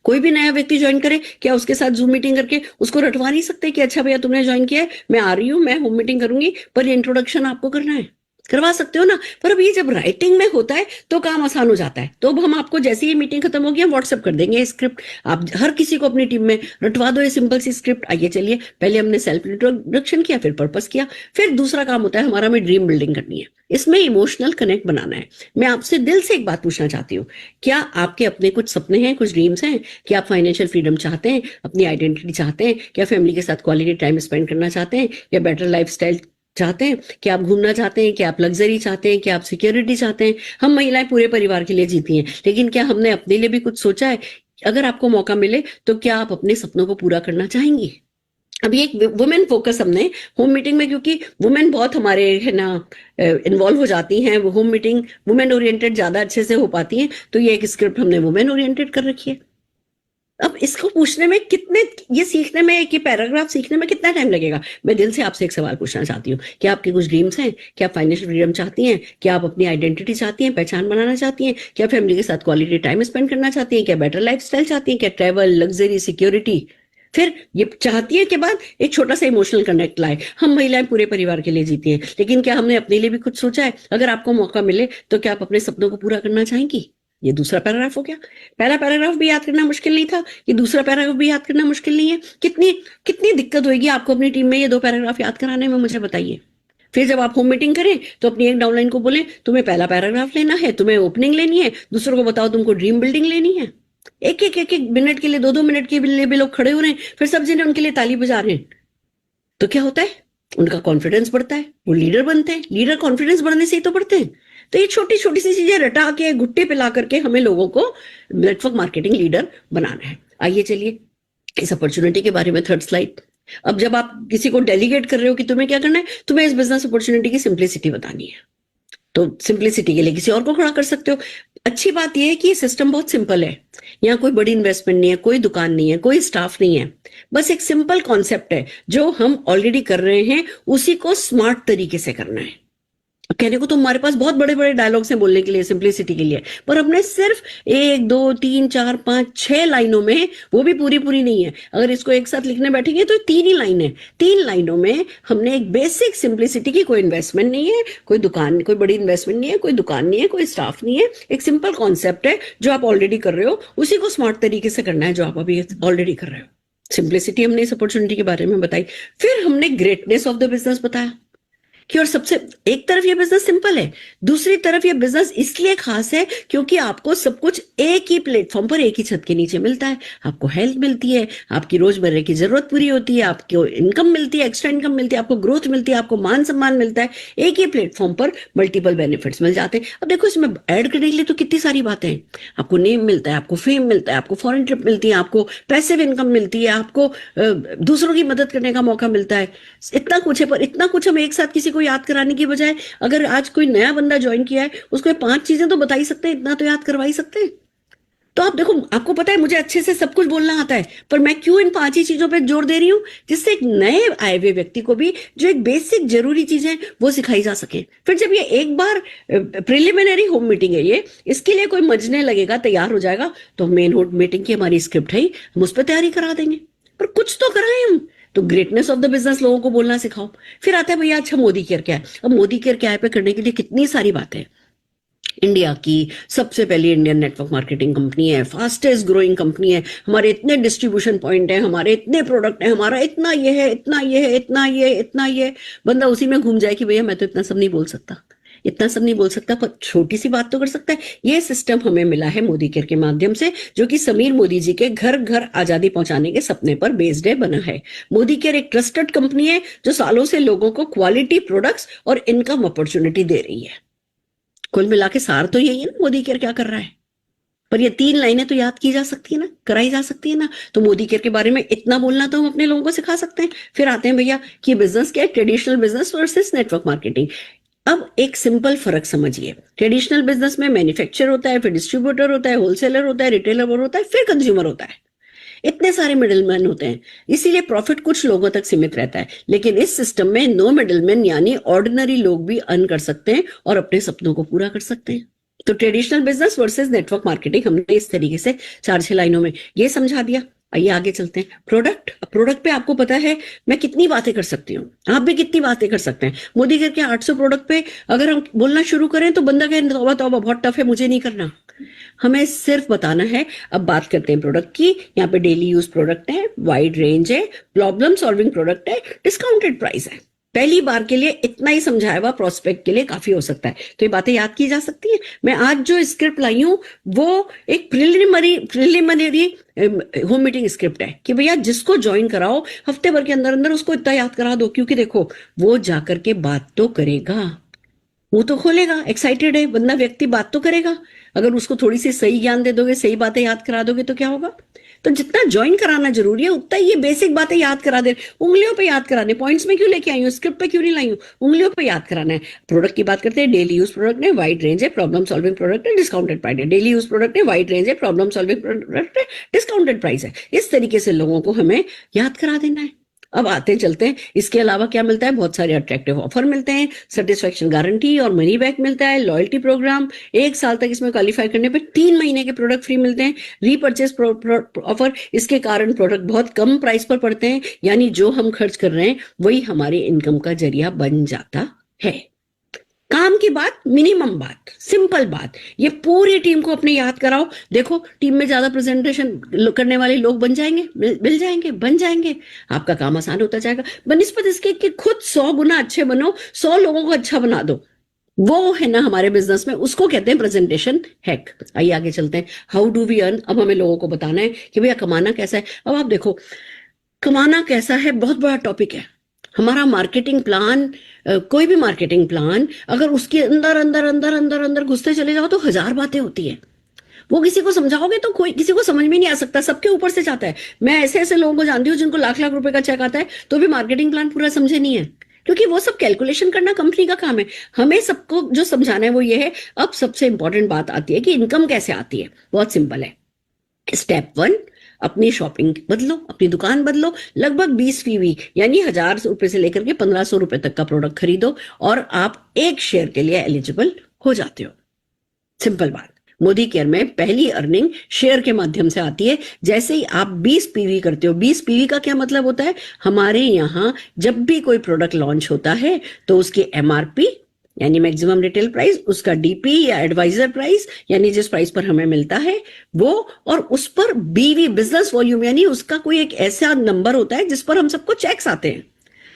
कोई भी नया व्यक्ति ज्वाइन करे, क्या उसके साथ जूम मीटिंग करके उसको रटवा नहीं सकते कि अच्छा भैया तुमने ज्वाइन किया है, मैं आ रही हूं, मैं होम मीटिंग करूंगी, पर ये इंट्रोडक्शन आपको करना है? करवा सकते हो ना। पर अब ये जब राइटिंग में होता है तो काम आसान हो जाता है। तो अब हम आपको जैसे ही मीटिंग खत्म होगी हम व्हाट्सएप कर देंगे स्क्रिप्ट, आप हर किसी को अपनी टीम में रटवा दो ये सिंपल सी स्क्रिप्ट। आइए चलिए, पहले हमने सेल्फ इंट्रोडक्शन किया, फिर पर्पस किया, फिर दूसरा काम होता है हमारा, हमें ड्रीम बिल्डिंग करनी है, इसमें इमोशनल कनेक्ट बनाना है। मैं आपसे दिल से एक बात पूछना चाहती हूँ, क्या आपके अपने कुछ सपने हैं, कुछ ड्रीम्स हैं? क्या आप फाइनेंशियल फ्रीडम चाहते हैं, अपनी आइडेंटिटी चाहते हैं, क्या फैमिली के साथ क्वालिटी टाइम स्पेंड करना चाहते हैं, या बेटर लाइफस्टाइल चाहते हैं, कि आप घूमना चाहते हैं, कि आप लग्जरी चाहते हैं, कि आप सिक्योरिटी चाहते हैं? हम महिलाएं पूरे परिवार के लिए जीती हैं, लेकिन क्या हमने अपने लिए भी कुछ सोचा है? अगर आपको मौका मिले तो क्या आप अपने सपनों को पूरा करना चाहेंगी? अभी एक वुमेन फोकस हमने होम मीटिंग में, क्योंकि वुमेन बहुत हमारे है ना इन्वॉल्व हो जाती हैं, वो होम मीटिंग वुमेन ओरिएंटेड ज्यादा अच्छे से हो पाती हैं, तो ये एक स्क्रिप्ट हमने वुमेन ओरिएंटेड कर रखी है। अब इसको पूछने में कितने, ये सीखने में, कि पैराग्राफ सीखने में कितना टाइम लगेगा? मैं दिल से आपसे एक सवाल पूछना चाहती हूँ, क्या आपके कुछ ड्रीम्स हैं? क्या आप फाइनेंशियल फ्रीडम चाहती हैं? क्या आप अपनी आइडेंटिटी चाहती हैं, पहचान बनाना चाहती हैं? क्या फैमिली के साथ क्वालिटी टाइम स्पेंड करना चाहती हैं? क्या बेटर लाइफस्टाइल चाहती हैं? क्या ट्रैवल, लग्जरी, सिक्योरिटी? फिर ये चाहती है के बाद एक छोटा सा इमोशनल कनेक्ट लाए। हम महिलाएं पूरे परिवार के लिए जीती हैं, लेकिन क्या हमने अपने लिए भी कुछ सोचा है? अगर आपको मौका मिले तो क्या आप अपने सपनों को पूरा करना चाहेंगी? ये दूसरा पैराग्राफ हो गया। पहला पैराग्राफ भी याद करना मुश्किल नहीं था, ये दूसरा पैराग्राफ भी याद करना मुश्किल नहीं है। कितनी कितनी दिक्कत होगी आपको अपनी टीम में ये 2 पैराग्राफ याद कराने में, मुझे बताइए। फिर जब आप होम मीटिंग करें तो अपनी एक डाउनलाइन को बोले तुम्हें पहला पैराग्राफ लेना है, तुम्हें ओपनिंग लेनी है, दूसरों को बताओ तुमको ड्रीम बिल्डिंग लेनी है। एक मिनट के लिए, 2-2 मिनट के लिए भी लोग खड़े हो रहे हैं, फिर सब जने उनके लिए ताली बजा रहे हैं, तो क्या होता है? उनका कॉन्फिडेंस बढ़ता है, वो लीडर बनते हैं। लीडर कॉन्फिडेंस बढ़ने से ही तो बढ़ते हैं। तो ये छोटी छोटी सी चीजें रटा के, गुट्टे पिला करके हमें लोगों को नेटवर्क मार्केटिंग लीडर बनाना है। आइए चलिए इस अपॉर्चुनिटी के बारे में, थर्ड स्लाइड। अब जब आप किसी को डेलीगेट कर रहे हो कि तुम्हें क्या करना है, तुम्हें इस बिजनेस अपॉर्चुनिटी की सिंप्लिसिटी बतानी है, तो सिंप्लिसिटी के लिए किसी और को खड़ा कर सकते हो। अच्छी बात यह है कि ये सिस्टम बहुत सिंपल है, यहाँ कोई बड़ी इन्वेस्टमेंट नहीं है, कोई दुकान नहीं है, कोई स्टाफ नहीं है, बस एक सिंपल कॉन्सेप्ट है जो हम ऑलरेडी कर रहे हैं, उसी को स्मार्ट तरीके से करना है। कहने को तो हमारे पास बहुत बड़े बड़े डायलॉग्स हैं बोलने के लिए, सिंप्लिसिटी के लिए, पर हमने सिर्फ 1 2 3 4 5 6 लाइनों में, वो भी पूरी पूरी नहीं है, अगर इसको एक साथ लिखने बैठेंगे तो 3 ही लाइन है, 3 लाइनों में हमने एक बेसिक सिंप्लिसिटी की, कोई इन्वेस्टमेंट नहीं है, कोई दुकान, कोई बड़ी इन्वेस्टमेंट नहीं है, कोई दुकान नहीं है, कोई स्टाफ नहीं है, एक सिंपल कॉन्सेप्ट है जो आप ऑलरेडी कर रहे हो, उसी को स्मार्ट तरीके से करना है जो आप अभी ऑलरेडी कर रहे हो। सिंप्लिसिटी हमने इस अपॉर्चुनिटी के बारे में बताई। फिर हमने ग्रेटनेस ऑफ द बिजनेस बताया कि, और सबसे एक तरफ ये बिजनेस सिंपल है, दूसरी तरफ ये बिजनेस इसलिए खास है क्योंकि आपको सब कुछ एक ही प्लेटफॉर्म पर, एक ही छत के नीचे मिलता है। आपको हेल्थ मिलती है, आपकी रोजमर्रा की जरूरत पूरी होती है, आपको इनकम मिलती है, एक्स्ट्रा इनकम मिलती है, आपको ग्रोथ मिलती है, आपको मान सम्मान मिलता है, एक ही प्लेटफॉर्म पर मल्टीपल बेनिफिट्स मिल जाते हैं। अब देखो इसमें ऐड करने के लिए तो कितनी सारी बातें हैं, आपको नेम मिलता है, आपको फेम मिलता है, आपको फॉरेन ट्रिप मिलती है, आपको पैसिव इनकम मिलती है, आपको दूसरों की मदद करने का मौका मिलता है, इतना कुछ है। पर इतना कुछ हम एक साथ किसी को याद कराने की बजाय, अगर आज कोई नया बंदा ज्वाइन किया है उसको ये 5 चीजें तो बता ही सकते हैं, इतना तो याद करवा ही सकते हैं। तो आप देखो, आपको पता है मुझे अच्छे से सब कुछ बोलना आता है, पर मैं क्यों इन 5 ही चीजों पे जोर दे रही हूं, जिससे एक नए आए हुए व्यक्ति को भी जो एक बेसिक जरूरी चीजें वो सिखाई जा सके। फिर जब ये एक बार प्रिलिमिनरी होम मीटिंग है, ये इसके लिए कोई मजने लगेगा, तैयार हो जाएगा, तो मेन होम मीटिंग की हमारी स्क्रिप्ट है, हम उस पर तैयारी करा देंगे, पर कुछ तो कराएं हम। तो ग्रेटनेस ऑफ द बिजनेस लोगों को बोलना सिखाओ। फिर आता है भैया अच्छा मोदी केयर क्या है। अब मोदी केयर क्या है पे करने के लिए कितनी सारी बातें हैं। इंडिया की सबसे पहली इंडियन नेटवर्क मार्केटिंग कंपनी है, फास्टेस्ट ग्रोइंग कंपनी है, हमारे इतने डिस्ट्रीब्यूशन पॉइंट है, हमारे इतने प्रोडक्ट है, हमारा इतना ये है, इतना ये है, इतना ये, इतना ये। बंदा उसी में घूम जाए कि भैया मैं तो इतना सब नहीं बोल सकता, इतना सब नहीं बोल सकता, पर छोटी सी बात तो कर सकता है। ये सिस्टम हमें मिला है मोदी केयर के माध्यम से, जो कि समीर मोदी जी के घर घर आजादी पहुंचाने के सपने पर बेस्ड है, बना है। मोदी केयर एक ट्रस्टेड कंपनी है जो सालों से लोगों को क्वालिटी प्रोडक्ट्स और इनकम अपॉर्चुनिटी दे रही है। कुल मिला के सार तो यही है ना, मोदी केयर क्या कर रहा है। पर ये 3 लाइनें तो याद की जा सकती है ना, कराई जा सकती है ना। तो मोदी केयर के बारे में इतना बोलना तो हम अपने लोगों को सिखा सकते हैं। फिर आते हैं भैया कि बिजनेस क्या है, traditional business versus network marketing. अब एक सिंपल फर्क समझिए, ट्रेडिशनल बिजनेस में मैन्युफैक्चर होता है, फिर डिस्ट्रीब्यूटर होता है, होलसेलर होता है, रिटेलर होता है, फिर कंज्यूमर होता है। इतने सारे मिडिलमैन होते हैं, इसीलिए प्रॉफिट कुछ लोगों तक सीमित रहता है। लेकिन इस सिस्टम में नो मिडिलमैन, यानी ऑर्डिनरी लोग भी अर्न कर सकते हैं और अपने सपनों को पूरा कर सकते हैं। तो traditional business versus network marketing हमने इस तरीके से 4-6 लाइनों में ये समझा दिया। आइए आगे चलते हैं। प्रोडक्ट पे आपको पता है मैं कितनी बातें कर सकती हूँ, आप भी कितनी बातें कर सकते हैं। मोदी केयर के 800 प्रोडक्ट पे अगर हम बोलना शुरू करें तो बंदा कहे तौबा तौबा बहुत टफ है, मुझे नहीं करना। हमें सिर्फ बताना है। अब बात करते हैं प्रोडक्ट की। यहाँ पे डेली यूज प्रोडक्ट है, वाइड रेंज है, प्रॉब्लम सॉल्विंग प्रोडक्ट है, डिस्काउंटेड प्राइस है। पहली बार के लिए इतना ही समझाया हुआ प्रोस्पेक्ट के लिए काफी हो सकता है, तो ये बातें याद की जा सकती है। मैं आज जो स्क्रिप्ट लाई हूं वो एक प्रिलिमिनरी होम मीटिंग स्क्रिप्ट है कि भैया जिसको ज्वाइन कराओ हफ्ते भर के अंदर अंदर उसको इतना याद करा दो, क्योंकि देखो वो जाकर के बात तो करेगा, वो तो खोलेगा, एक्साइटेड है बंदा, व्यक्ति बात तो करेगा। अगर उसको थोड़ी सी सही ज्ञान दे दोगे, सही बातें याद करा दोगे तो क्या होगा। तो जितना ज्वाइन कराना जरूरी है उतना ये बेसिक बातें याद करा दे। उंगलियों पे याद कराने, पॉइंट्स में क्यों लेके आई हूँ, स्क्रिप्ट पे क्यों नहीं लाई हूँ, उंगलियों पे याद कराना है। प्रोडक्ट की बात करते हैं, डेली यूज प्रोडक्ट है, वाइड रेंज है, प्रॉब्लम सॉल्विंग प्रोडक्ट है, डिस्काउंटेड प्राइस है। डेली यूज प्रोडक्ट है, वाइड रेंज है, प्रॉब्लम सॉल्विंग प्रोडक्ट है, डिस्काउंटेड प्राइस है। इस तरीके से लोगों को हमें याद करा देना है। अब आते चलते हैं इसके अलावा क्या मिलता है। बहुत सारे अट्रैक्टिव ऑफर मिलते हैं, सेटिस्फेक्शन गारंटी और मनी बैक मिलता है, लॉयल्टी प्रोग्राम, 1 साल तक इसमें क्वालिफाई करने पे 3 महीने के प्रोडक्ट फ्री मिलते हैं, रीपर्चेस ऑफर। इसके कारण प्रोडक्ट बहुत कम प्राइस पर पड़ते हैं, यानी जो हम खर्च कर रहे हैं वही हमारे इनकम का जरिया बन जाता है। काम की बात, मिनिमम बात, सिंपल बात, ये पूरी टीम को अपने याद कराओ। देखो टीम में ज्यादा प्रेजेंटेशन करने वाले लोग बन जाएंगे, मिल जाएंगे, बन जाएंगे, आपका काम आसान होता जाएगा। बनिस्पत इसके कि खुद 100 गुना अच्छे बनो, 100 लोगों को अच्छा बना दो। वो है ना हमारे बिजनेस में, उसको कहते हैं प्रेजेंटेशन हैक। आइए आगे चलते हैं। How do we earn. अब हमें लोगों को बताना है कि भैया कमाना कैसा है। अब आप देखो कमाना कैसा है बहुत बड़ा टॉपिक है। हमारा मार्केटिंग प्लान, कोई भी मार्केटिंग प्लान, अगर उसके अंदर अंदर अंदर अंदर अंदर घुसते चले जाओ तो 1000 बातें होती है। वो किसी को समझाओगे तो कोई किसी को समझ में नहीं आ सकता, सबके ऊपर से जाता है। मैं ऐसे ऐसे लोगों को जानती हूँ जिनको लाख लाख रुपए का चेक आता है तो भी मार्केटिंग प्लान पूरा समझे नहीं है, क्योंकि वो सब कैलकुलेशन करना कंपनी का काम है। हमें सबको जो समझाना है वो ये है। अब सबसे इंपॉर्टेंट बात आती है कि इनकम कैसे आती है। बहुत सिंपल है। स्टेप 1, अपनी शॉपिंग बदलो, अपनी दुकान बदलो, लगभग 20 पीवी यानी 1000 रुपए से लेकर के 1500 रुपए तक का प्रोडक्ट खरीदो और आप एक शेयर के लिए एलिजिबल हो जाते हो। सिंपल बात। मोदी केयर में पहली अर्निंग शेयर के माध्यम से आती है। जैसे ही आप 20 पीवी करते हो, 20 पीवी का क्या मतलब होता है, हमारे यहां जब भी कोई प्रोडक्ट लॉन्च होता है तो उसकी एमआरपी यानी मैक्सिमम रिटेल प्राइस, उसका डीपी या एडवाइजर प्राइस यानी जिस प्राइस पर हमें मिलता है वो, और उस पर बीवी बिजनेस वॉल्यूम यानी उसका कोई एक ऐसा नंबर होता है जिस पर हम सबको चेक्स आते हैं,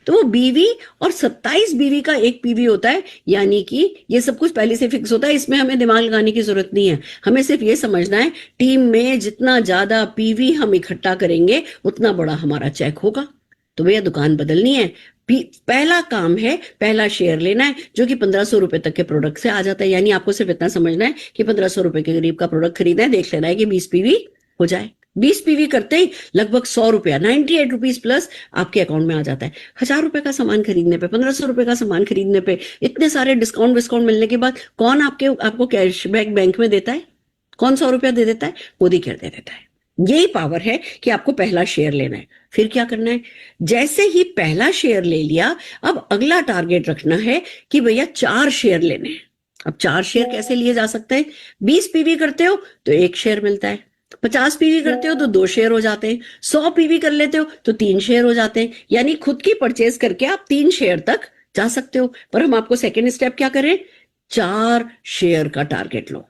तो वो बीवी और 27 बीवी का एक पीवी होता है। यानी कि ये सब कुछ पहले से फिक्स होता है, इसमें हमें दिमाग लगाने की जरूरत नहीं है। हमें सिर्फ ये समझना है टीम में जितना ज्यादा पीवी हम इकट्ठा करेंगे उतना बड़ा हमारा चेक होगा। तो भैया दुकान बदलनी है, पहला काम है पहला शेयर लेना है जो कि 1500 रुपए तक के प्रोडक्ट से आ जाता है। यानी आपको सिर्फ इतना समझना है कि 1500 रुपए के करीब का प्रोडक्ट खरीदना है, देख लेना है कि 20 पीवी हो जाए। 20 पीवी करते ही लगभग 100 रुपया 98 रुपीज प्लस आपके अकाउंट में आ जाता है। 1000 रुपए का सामान खरीदने पे, 1500 रुपए का सामान खरीदने पे, इतने सारे डिस्काउंट मिलने के बाद कौन आपको कैशबैक बैंक में देता है? कौन 100 रुपया दे देता है? मोदी केयर दे देता है। यही पावर है कि आपको पहला शेयर लेना है। फिर क्या करना है, जैसे ही पहला शेयर ले लिया अब अगला टारगेट रखना है कि भैया 4 शेयर लेने हैं। अब 4 शेयर कैसे लिए जा सकते हैं? 20 पीवी करते हो तो 1 शेयर मिलता है, 50 पीवी करते हो तो 2 शेयर हो जाते हैं, 100 पीवी कर लेते हो तो 3 शेयर हो जाते हैं। यानी खुद की परचेज करके आप 3 शेयर तक जा सकते हो। पर हम आपको सेकेंड स्टेप क्या करें, 4 शेयर का टारगेट लो।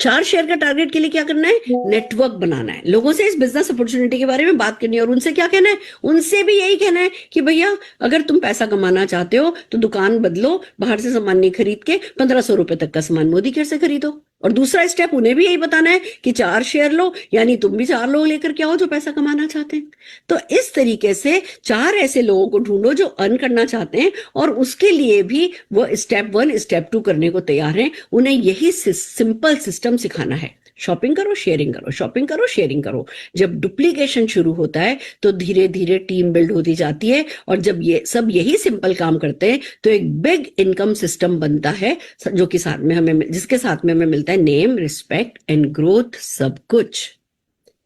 4 शेयर का टारगेट के लिए क्या करना है, नेटवर्क बनाना है, लोगों से इस बिजनेस अपॉर्चुनिटी के बारे में बात करनी है। और उनसे क्या कहना है, उनसे भी यही कहना है कि भैया अगर तुम पैसा कमाना चाहते हो तो दुकान बदलो, बाहर से सामान नहीं खरीद के 1500 रुपए तक का सामान मोदी केयर से खरीदो। और दूसरा स्टेप उन्हें भी यही बताना है कि 4 शेयर लो, यानी तुम भी 4 लोग लेकर के आओ जो पैसा कमाना चाहते हैं। तो इस तरीके से 4 ऐसे लोगों को ढूंढो जो अर्न करना चाहते हैं और उसके लिए भी वो स्टेप 1 स्टेप 2 करने को तैयार हैं। उन्हें यही सिंपल सिस्टम सिखाना है। शॉपिंग करो शेयरिंग करो, शॉपिंग करो शेयरिंग करो। जब डुप्लीकेशन शुरू होता है तो धीरे धीरे टीम बिल्ड होती जाती है, और जब ये सब यही सिंपल काम करते हैं तो एक बिग इनकम सिस्टम बनता है जो कि साथ में हमें, जिसके साथ में हमें मिलता है नेम, रिस्पेक्ट एंड ग्रोथ, सब कुछ।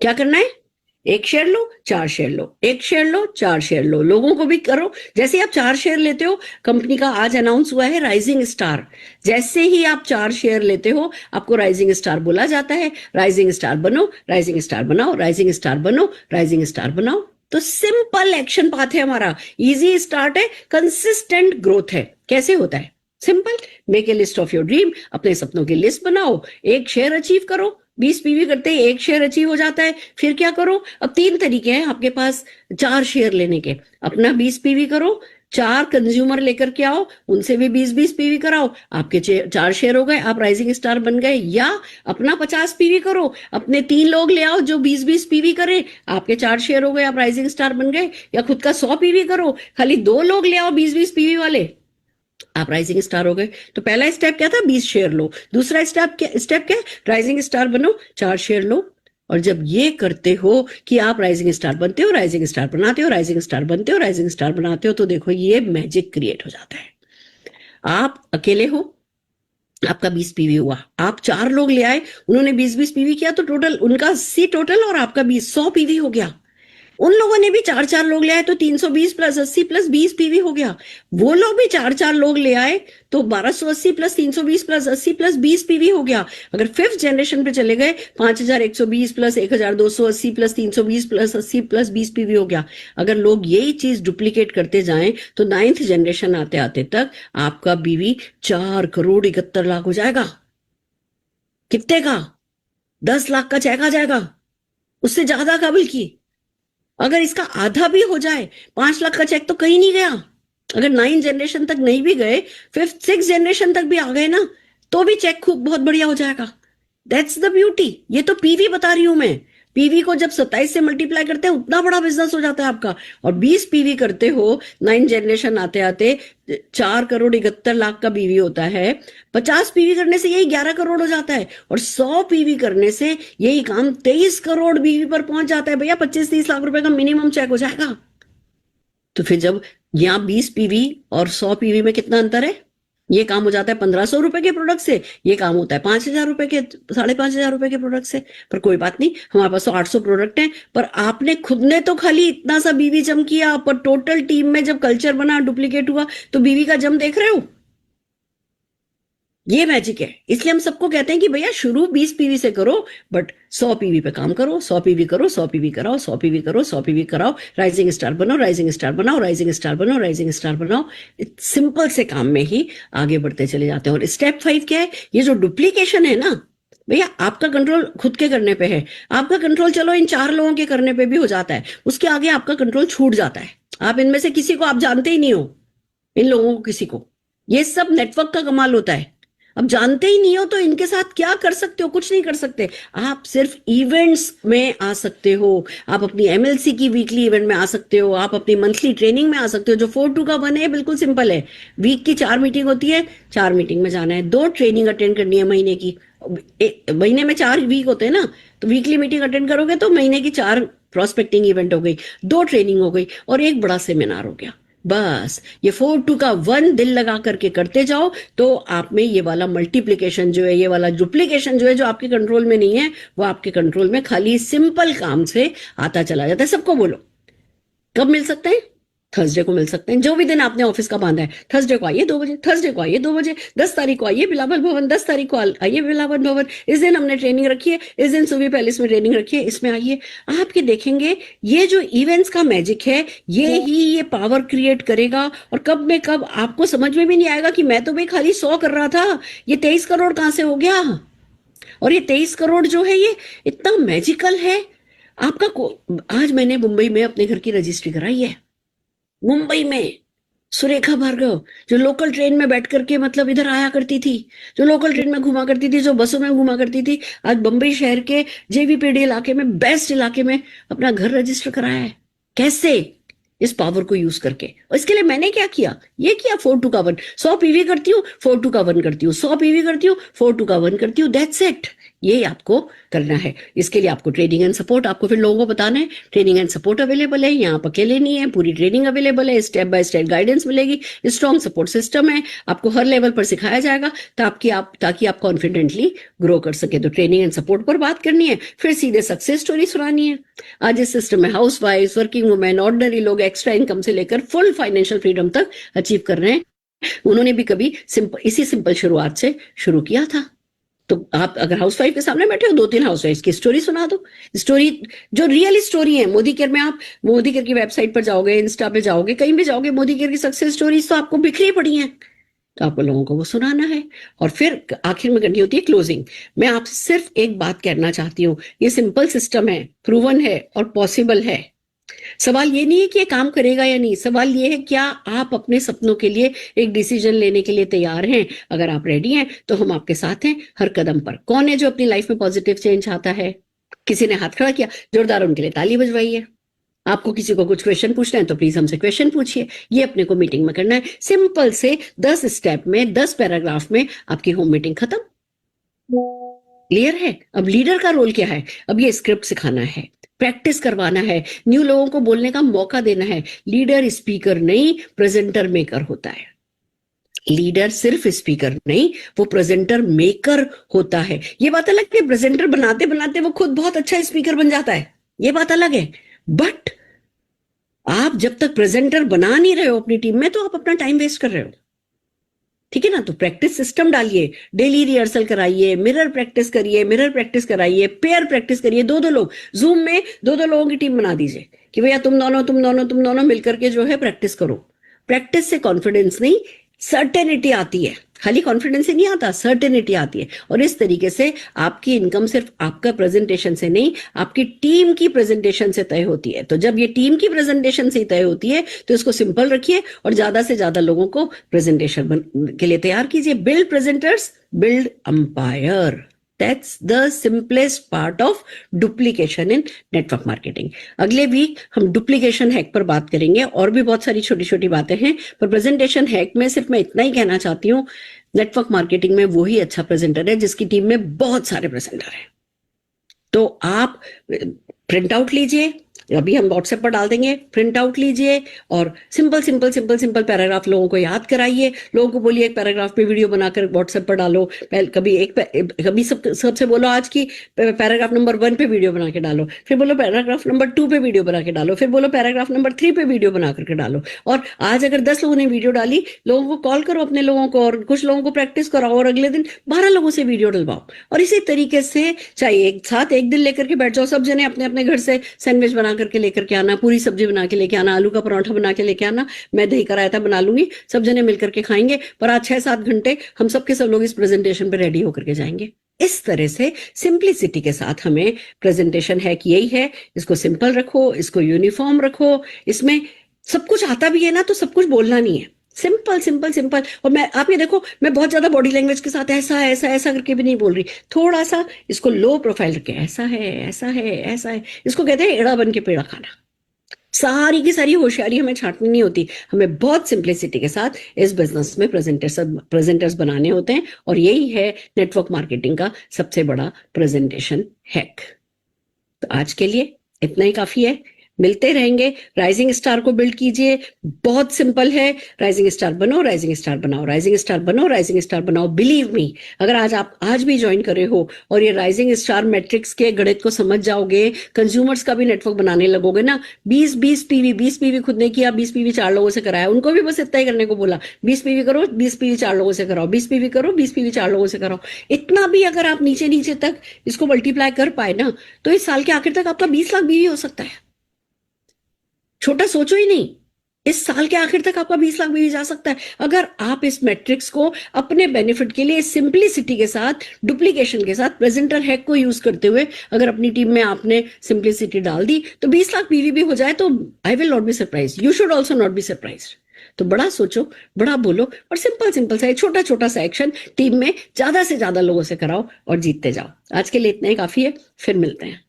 क्या करना है, 1 शेयर लो 4 शेयर लो, 1 शेयर लो 4 शेयर लो। लोगों को भी करो। जैसे आप 4 शेयर लेते हो, कंपनी का आज अनाउंस हुआ है राइजिंग स्टार, जैसे ही आप 4 शेयर लेते हो आपको राइजिंग स्टार बोला जाता है। राइजिंग स्टार बनो, राइजिंग स्टार बनाओ, राइजिंग स्टार बनो, राइजिंग स्टार बनाओ। तो सिंपल एक्शन पाथ है हमारा, इजी स्टार्ट है, कंसिस्टेंट ग्रोथ है। कैसे होता है, simple, make a list of your dream, अपने सपनों की लिस्ट बनाओ, 1 शेयर अचीव करो। 20 पीवी करते ही 1 शेयर अचीव हो जाता है। फिर क्या करो, अब 3 तरीके हैं आपके पास 4 शेयर लेने के। अपना 20 पीवी करो, 4 कंज्यूमर लेकर के आओ, उनसे भी 20-20 पीवी कराओ, आपके 4 शेयर हो गए, आप राइजिंग स्टार बन गए। या अपना 50 पीवी करो, अपने 3 लोग ले आओ जो 20-20 पीवी करें, आपके 4 शेयर हो गए, आप राइजिंग स्टार बन गए। या खुद का 100 पीवी करो, खाली 2 लोग ले आओ 20-20 पीवी वाले, आप राइजिंग स्टार हो गए। तो पहला स्टेप क्या था, 20 शेयर लो। दूसरा स्टेप क्या, राइजिंग स्टार बनो, 4 शेयर लो। और जब ये करते हो कि आप राइजिंग स्टार बनते हो, राइजिंग स्टार बनाते हो, राइजिंग स्टार बनते हो, राइजिंग स्टार बनाते हो, तो देखो ये मैजिक क्रिएट हो जाता है। आप अकेले हो, आपका 20 पीवी हुआ, आप 4 लोग ले आए, उन्होंने 20-20 पीवी किया, तो टोटल उनका 80 टोटल और आपका 20, 100 पीवी हो गया। उन लोगों ने भी 4-4 लोग ले आए तो 320 प्लस 80 प्लस 20 पीवी हो गया। वो लोग भी 4-4 लोग ले आए तो 1280 प्लस 320 प्लस 80 प्लस 20 पीवी हो गया। अगर 5th जनरेशन पे चले गए 5120 plus 1280 plus 320 plus 80 plus 20 PV हो गया। अगर लोग यही चीज डुप्लीकेट करते जाएं तो 9th जनरेशन आते आते तक आपका बीवी 4 करोड़ 71 लाख हो जाएगा। कितने का, 10 लाख का चेक आ जाएगा, उससे ज्यादा का। बल्कि अगर इसका आधा भी हो जाए, 5 लाख का चेक तो कहीं नहीं गया। अगर 9th जनरेशन तक नहीं भी गए, 5th 6th जनरेशन तक भी आ गए ना, तो भी चेक खूब बहुत बढ़िया हो जाएगा। That's the beauty. ये तो पीवी बता रही हूं मैं। पीवी को जब 27 से मल्टीप्लाई करते हैं उतना बड़ा बिजनेस हो जाता है आपका। और 20 पीवी करते हो, 9th जनरेशन आते आते 4 करोड़ 71 लाख का पीवी होता है। 50 पीवी करने से यही 11 करोड़ हो जाता है, और 100 पीवी करने से यही काम 23 करोड़ पीवी पर पहुंच जाता है। भैया 25-30 लाख रुपए का मिनिमम चेक हो जाएगा। तो फिर जब यहां 20 पीवी और 100 पीवी में कितना अंतर है, ये काम हो जाता है 1500 रुपए के प्रोडक्ट से, ये काम होता है 5000 रुपए के, 5500 रुपए के प्रोडक्ट से। पर कोई बात नहीं, हमारे पास तो 800 प्रोडक्ट हैं। पर आपने खुद ने तो खाली इतना सा बीवी जम किया, पर टोटल टीम में जब कल्चर बना, डुप्लीकेट हुआ, तो बीवी का जम देख रहे हो। ये मैजिक है। इसलिए हम सबको कहते हैं कि भैया शुरू 20 पीवी से करो, बट 100 पीवी पे काम करो, 100 पीवी करो, 100 पीवी कराओ, 100 पीवी करो, 100 पीवी कराओ, राइजिंग स्टार बनाओ, राइजिंग स्टार बनाओ, राइजिंग स्टार बनाओ, राइजिंग स्टार बनाओ। सिंपल से काम में ही आगे बढ़ते चले जाते हैं। और स्टेप 5 क्या है? ये जो डुप्लीकेशन है ना भैया, आपका कंट्रोल खुद के करने पे है। आपका कंट्रोल चलो इन 4 लोगों के करने पे भी हो जाता है, उसके आगे आपका कंट्रोल छूट जाता है। आप इनमें से किसी को आप जानते ही नहीं हो, इन लोगों को किसी को। ये सब नेटवर्क का कमाल होता है। अब जानते ही नहीं हो तो इनके साथ क्या कर सकते हो? कुछ नहीं कर सकते। आप सिर्फ इवेंट्स में आ सकते हो, आप अपनी एमएलसी की वीकली इवेंट में आ सकते हो, आप अपनी मंथली ट्रेनिंग में आ सकते हो। जो 4-2 का 1 है बिल्कुल सिंपल है। वीक की 4 मीटिंग होती है, 4 मीटिंग में जाना है, 2 ट्रेनिंग अटेंड करनी है महीने की। महीने में 4 वीक होते हैं ना, तो वीकली मीटिंग अटेंड करोगे तो महीने की 4 प्रोस्पेक्टिंग इवेंट हो गई, 2 ट्रेनिंग हो गई और 1 बड़ा सेमिनार हो गया। बस ये 4-2 का 1 दिल लगा करके करते जाओ तो आप में ये वाला मल्टीप्लिकेशन जो है, ये वाला डुप्लीकेशन जो है, जो आपके कंट्रोल में नहीं है, वो आपके कंट्रोल में खाली सिंपल काम से आता चला जाता है। सबको बोलो कब मिल सकते हैं? थर्सडे को मिल सकते हैं। जो भी दिन आपने ऑफिस का बांधा है, थर्सडे को आइए 2 बजे, थर्सडे को आइए 2 बजे, 10 तारीख को आइए बिलावल भवन, 10 तारीख को आइए बिलावल भवन। इस दिन हमने ट्रेनिंग रखी है, इस दिन सुवी पैलेस में ट्रेनिंग रखी है, इसमें आइए। आपके देखेंगे ये जो इवेंट्स का मैजिक है, ये ही ये पावर क्रिएट करेगा। और कब में कब आपको समझ में भी नहीं आएगा कि मैं तो भाई खाली 100 कर रहा था, ये 23 करोड़ कहां से हो गया। और ये 23 करोड़ जो है ये इतना मैजिकल है। आज मैंने मुंबई में अपने घर की रजिस्ट्री कराई है। मुंबई में सुरेखा भार्गव, जो लोकल ट्रेन में बैठ करके मतलब इधर आया करती थी, जो लोकल ट्रेन में घुमा करती थी, जो बसों में घुमा करती थी, आज बंबई शहर के जेवीपीडी इलाके में, बेस्ट इलाके में अपना घर रजिस्टर कराया है। कैसे? इस पावर को यूज करके। और इसके लिए मैंने क्या किया? ये किया 4-2 का 1, 100 पीवी करती हूँ, 4-2 का 1 करती हूँ, 100 पीवी करती हूँ, 4-2 का 1 करती हूँ। That's it. ये आपको करना है। इसके लिए आपको ट्रेनिंग एंड सपोर्ट, आपको फिर लोगों को बताना है ट्रेनिंग एंड सपोर्ट अवेलेबल है, यहाँ आप अकेले नहीं है, पूरी ट्रेनिंग अवेलेबल है, स्टेप बाय स्टेप गाइडेंस मिलेगी, स्ट्रॉन्ग सपोर्ट सिस्टम है, आपको हर लेवल पर सिखाया जाएगा ताकि आप कॉन्फिडेंटली ग्रो कर सके। तो ट्रेनिंग एंड सपोर्ट पर बात करनी है, फिर सीधे सक्सेस स्टोरी सुनानी है। आज इस सिस्टम में house wife, working women, ordinary लोग एक्स्ट्रा इनकम से लेकर फुल फाइनेंशियल फ्रीडम तक अचीव कर रहे हैं। उन्होंने भी कभी इसी सिंपल शुरुआत से शुरू किया था। तो आप अगर हाउसवाइफ के सामने बैठे हो, 2-3 हाउसवाइफ की स्टोरी सुना दो। स्टोरी जो रियल स्टोरी है, मोदी केयर में, आप मोदी केयर की वेबसाइट पर जाओगे, इंस्टा पे जाओगे, कहीं भी जाओगे, मोदी केयर की सक्सेस स्टोरीज तो आपको बिखरी पड़ी हैं। तो आपको लोगों को वो सुनाना है। और फिर आखिर में करनी होती है क्लोजिंग। मैं आपसे सिर्फ एक बात कहना चाहती हूँ, ये सिंपल सिस्टम है, प्रूवन है और पॉसिबल है। सवाल ये नहीं है कि ये काम करेगा या नहीं, सवाल ये है क्या आप अपने सपनों के लिए एक डिसीजन लेने के लिए तैयार हैं। अगर आप रेडी हैं तो हम आपके साथ हैं हर कदम पर। कौन है जो अपनी लाइफ में पॉजिटिव चेंज चाहता है? किसी ने हाथ खड़ा किया, जोरदार उनके लिए ताली बजवाइए। आपको किसी को कुछ क्वेश्चन पूछना है तो प्लीज हमसे क्वेश्चन पूछिए। ये अपने को मीटिंग में करना है। सिंपल से 10 स्टेप में, 10 पैराग्राफ में आपकी होम मीटिंग खत्म। क्लियर है? अब लीडर का रोल क्या है? अब ये स्क्रिप्ट सिखाना है, प्रैक्टिस करवाना है, न्यू लोगों को बोलने का मौका देना है। लीडर स्पीकर नहीं, प्रेजेंटर मेकर होता है। लीडर सिर्फ स्पीकर नहीं, वो प्रेजेंटर मेकर होता है। ये बात अलग है, प्रेजेंटर बनाते बनाते वो खुद बहुत अच्छा स्पीकर बन जाता है, ये बात अलग है। बट आप जब तक प्रेजेंटर बना नहीं रहे हो अपनी टीम में, तो आप अपना टाइम वेस्ट कर रहे हो। ठीक है ना? तो प्रैक्टिस सिस्टम डालिए, डेली रिहर्सल कराइए, मिरर प्रैक्टिस करिए, मिरर प्रैक्टिस कराइए, पेयर प्रैक्टिस करिए। 2-2 लोग जूम में 2-2 लोगों की टीम बना दीजिए कि भैया तुम दोनों मिलकर के जो है प्रैक्टिस करो। प्रैक्टिस से कॉन्फिडेंस नहीं, सर्टेनिटी आती है। खाली कॉन्फिडेंस ही नहीं आता, सर्टेनिटी आती है। और इस तरीके से आपकी इनकम सिर्फ आपका प्रेजेंटेशन से नहीं, आपकी टीम की प्रेजेंटेशन से तय होती है। तो जब ये टीम की प्रेजेंटेशन से तय होती है तो इसको सिंपल रखिए और ज्यादा से ज्यादा लोगों को प्रेजेंटेशन के लिए तैयार कीजिए। Build presenters, build umpire. That's the simplest part of duplication in network marketing. अगले वीक हम डुप्लीकेशन हैक पर बात करेंगे। और भी बहुत सारी छोटी छोटी बातें हैं, पर प्रेजेंटेशन हैक में सिर्फ मैं इतना ही कहना चाहती हूँ, नेटवर्क मार्केटिंग में वही अच्छा प्रेजेंटर है जिसकी टीम में बहुत सारे प्रेजेंटर हैं। तो आप प्रिंट आउट लीजिए, अभी हम व्हाट्सएप पर डाल देंगे, प्रिंट आउट लीजिए और simple simple simple simple paragraph लोगों को याद कराइए। लोगों को बोलिए एक पैराग्राफ पे वीडियो बनाकर व्हाट्सएप पर डालो। कभी सबसे बोलो आज की पैराग्राफ नंबर 1 पे वीडियो बना के डालो, फिर बोलो पैराग्राफ नंबर 2 पे वीडियो बना के डालो, फिर बोलो पैराग्राफ नंबर 3 पे वीडियो बना करके डालो। और आज अगर 10 लोगों ने वीडियो डाली, लोगों को कॉल करो अपने लोगों को और कुछ लोगों को प्रैक्टिस कराओ और अगले दिन 12 लोगों से वीडियो डलवाओ। और इसी तरीके से चाहे एक साथ एक दिन लेकर के बैठ जाओ, सब जने अपने अपने घर से सैंडविच बना करके लेकर के आना, पूरी सब्जी बना के लेके आना, आलू का पराठा बना के लेके आना, मैं दही का रायता बना लूंगी, सब जने मिलकर के खाएंगे। पर आज 6-7 घंटे हम सबके सब लोग इस प्रेजेंटेशन पे रेडी होकर के जाएंगे। इस तरह से सिंप्लिसिटी के साथ हमें प्रेजेंटेशन है कि यही है, इसको सिंपल रखो, इसको यूनिफॉर्म रखो। इसमें सब कुछ आता भी है ना, तो सब कुछ बोलना नहीं है, सिंपल सिंपल सिंपल। और मैं, आप ये देखो, मैं बहुत ज्यादा बॉडी लैंग्वेज के साथ ऐसा ऐसा ऐसा करके भी नहीं बोल रही, थोड़ा सा इसको लो प्रोफाइल रखे, ऐसा है ऐसा है ऐसा है। इसको कहते हैं एड़ा बन के पेड़ा खाना। सारी की सारी होशियारी हमें छांटनी नहीं होती, हमें बहुत सिंप्लिसिटी के साथ इस बिजनेस में प्रेजेंटर्स बनाने होते हैं। और यही है नेटवर्क मार्केटिंग का सबसे बड़ा प्रेजेंटेशन हैक। तो आज के लिए इतना ही काफी है, मिलते रहेंगे। राइजिंग स्टार को बिल्ड कीजिए, बहुत सिंपल है। राइजिंग स्टार बनो, राइजिंग स्टार बनाओ, राइजिंग स्टार बनो, राइजिंग स्टार बनाओ। बिलीव मी, अगर आप आज भी ज्वाइन करे हो और ये राइजिंग स्टार मैट्रिक्स के गणित को समझ जाओगे, कंज्यूमर्स का भी नेटवर्क बनाने लगोगे ना। 20 पीवी खुद ने किया, 20 पीवी 4 लोगों से कराया, उनको भी बस इतना ही करने को बोला, 20 पीवी करो, 20 पीवी 4 लोगों से कराओ, 20 पीवी करो, 20 पीवी 4 लोगों से कराओ। इतना भी अगर आप नीचे नीचे तक इसको मल्टीप्लाई कर पाए ना, तो इस साल के आखिर तक आपका 20 लाख बीवी हो सकता है। छोटा सोचो ही नहीं, इस साल के आखिर तक आपका 20 लाख भी जा सकता है, अगर आप इस मैट्रिक्स को अपने बेनिफिट के लिए सिंप्लिसिटी के साथ, डुप्लीकेशन के साथ, प्रेजेंटर हैक को यूज करते हुए अगर अपनी टीम में आपने सिंप्लिसिटी डाल दी, तो 20 लाख पीवी भी हो जाए तो I will not be surprise, you should also not be surprise. तो बड़ा सोचो, बड़ा बोलो और सिंपल सिंपल सा छोटा छोटा सा एक्शन टीम में ज्यादा से ज्यादा लोगों से कराओ और जीतते जाओ। आज के लिए इतना ही काफी है, फिर मिलते हैं।